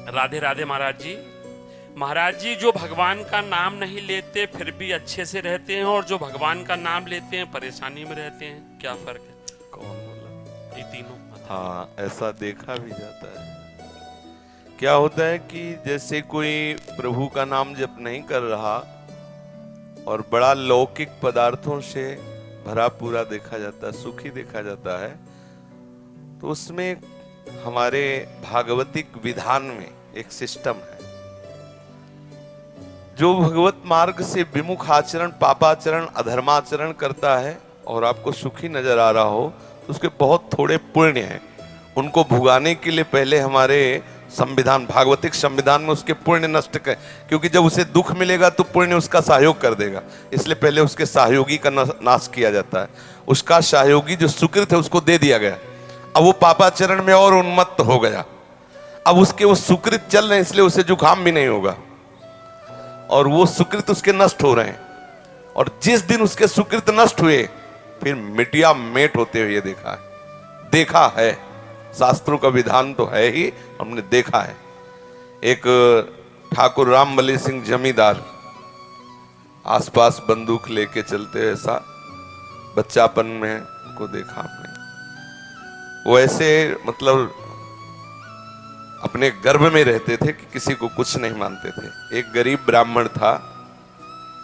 राधे राधे महाराज जी। महाराज जी, जो भगवान का नाम नहीं लेते फिर भी अच्छे से रहते हैं, और जो भगवान का नाम लेते हैं परेशानी में रहते हैं, क्या फर्क है? कौन बोला? ये तीनों। हाँ, ऐसा देखा भी जाता है। क्या होता है कि जैसे कोई प्रभु का नाम जप नहीं कर रहा और बड़ा लौकिक पदार्थों से भरा पूरा देखा जाता है, सुखी देखा जाता है, तो उसमें हमारे भागवतिक विधान में एक सिस्टम है। जो भगवत मार्ग से विमुख आचरण, पापाचरण, अधर्माचरण करता है और आपको सुखी नजर आ रहा हो, तो उसके बहुत थोड़े पुण्य हैं। उनको भुगाने के लिए पहले हमारे संविधान, भागवतिक संविधान में उसके पुण्य नष्ट कर, क्योंकि जब उसे दुख मिलेगा तो पुण्य उसका सहयोग कर देगा, इसलिए पहले उसके सहयोगी का नाश किया जाता है। उसका सहयोगी जो सुकृत है उसको दे दिया गया। अब वो पापाचरण में और उन्मत्त हो गया। अब उसके वो सुकृत चल रहे हैं, इसलिए उसे जुकाम भी नहीं होगा, और वो सुकृत उसके नष्ट हो रहे हैं। और जिस दिन उसके सुकृत नष्ट हुए, फिर मिटिया मेट होते हुए देखा है। शास्त्रों का विधान तो है ही, हमने देखा है। एक ठाकुर रामबली सिंह जमींदार आसपास बंदूक लेके चलते, ऐसा बच्चापन में को देखा आपने। वो ऐसे मतलब अपने गर्भ में रहते थे कि किसी को कुछ नहीं मानते थे। एक गरीब ब्राह्मण था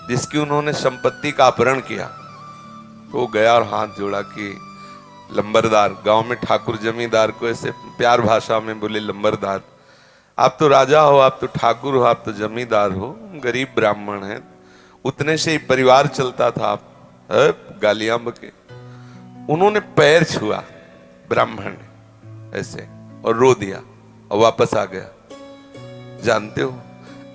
जिसकी उन्होंने संपत्ति का अपहरण किया, तो वो गया और हाथ जोड़ा कि लंबरदार, गांव में ठाकुर जमींदार को ऐसे प्यार भाषा में बोले, लंबरदार, आप तो राजा हो, आप तो ठाकुर हो, आप तो जमींदार हो, गरीब ब्राह्मण हैं, उतने से ही परिवार चलता था, आप गालियां बके। उन्होंने पैर छुआ ब्राह्मण ने ऐसे और रो दिया और वापस आ गया। जानते हो,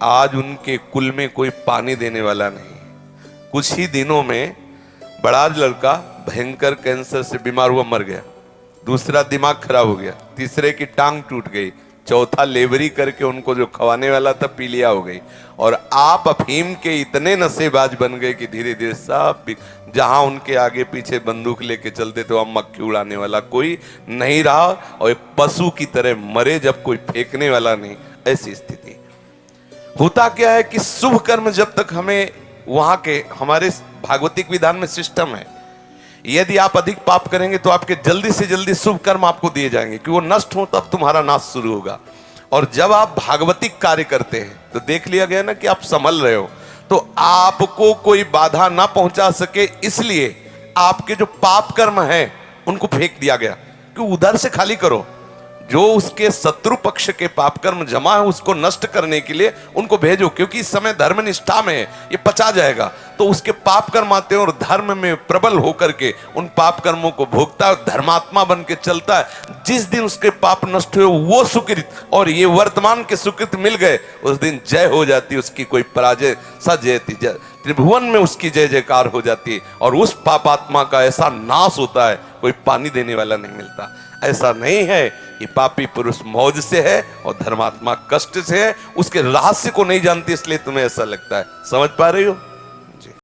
आज उनके कुल में कोई पानी देने वाला नहीं। कुछ ही दिनों में बड़ा लड़का भयंकर कैंसर से बीमार हुआ, मर गया। दूसरा दिमाग खराब हो गया, तीसरे की टांग टूट गई, चौथा लेबरी करके उनको जो खवाने वाला था पीलिया हो गई। और आप अफीम के इतने नशेबाज बन गए कि धीरे धीरे सब जहां उनके आगे पीछे बंदूक लेके चलते थे, वहां मक्खी उड़ाने वाला कोई नहीं रहा, और एक पशु की तरह मरे जब कोई फेंकने वाला नहीं। ऐसी स्थिति होता क्या है कि शुभ कर्म जब तक हमें वहां के हमारे भागवतिक विधान में सिस्टम है, यदि आप अधिक पाप करेंगे तो आपके जल्दी से जल्दी शुभ कर्म आपको दिए जाएंगे, कि वो नष्ट हो तब तुम्हारा नाश शुरू होगा। और जब आप भागवतिक कार्य करते हैं तो देख लिया गया ना कि आप संभल रहे हो, तो आपको कोई बाधा ना पहुंचा सके, इसलिए आपके जो पाप कर्म हैं उनको फेंक दिया गया कि उधर से खाली करो। जो उसके शत्रु पक्ष के पाप कर्म जमा है उसको नष्ट करने के लिए उनको भेजो, क्योंकि इस समय धर्म निष्ठा में है, ये पचा जाएगा। तो उसके पाप कर्म आते हैं और धर्म में प्रबल होकर के उन पाप कर्मों को भोगता है, धर्मात्मा बन के चलता है। जिस दिन उसके पाप नष्ट हुए वो सुकृत और ये वर्तमान के सुकृत मिल गए, उस दिन जय हो जाती, उसकी कोई पराजय सजयती, त्रिभुवन में उसकी जय जयकार हो जाती है। और उस पापात्मा का ऐसा नाश होता है, कोई पानी देने वाला नहीं मिलता। ऐसा नहीं है, ये पापी पुरुष मौज से है और धर्मात्मा कष्ट से है। उसके रहस्य को नहीं जानती, इसलिए तुम्हें ऐसा लगता है। समझ पा रही हो?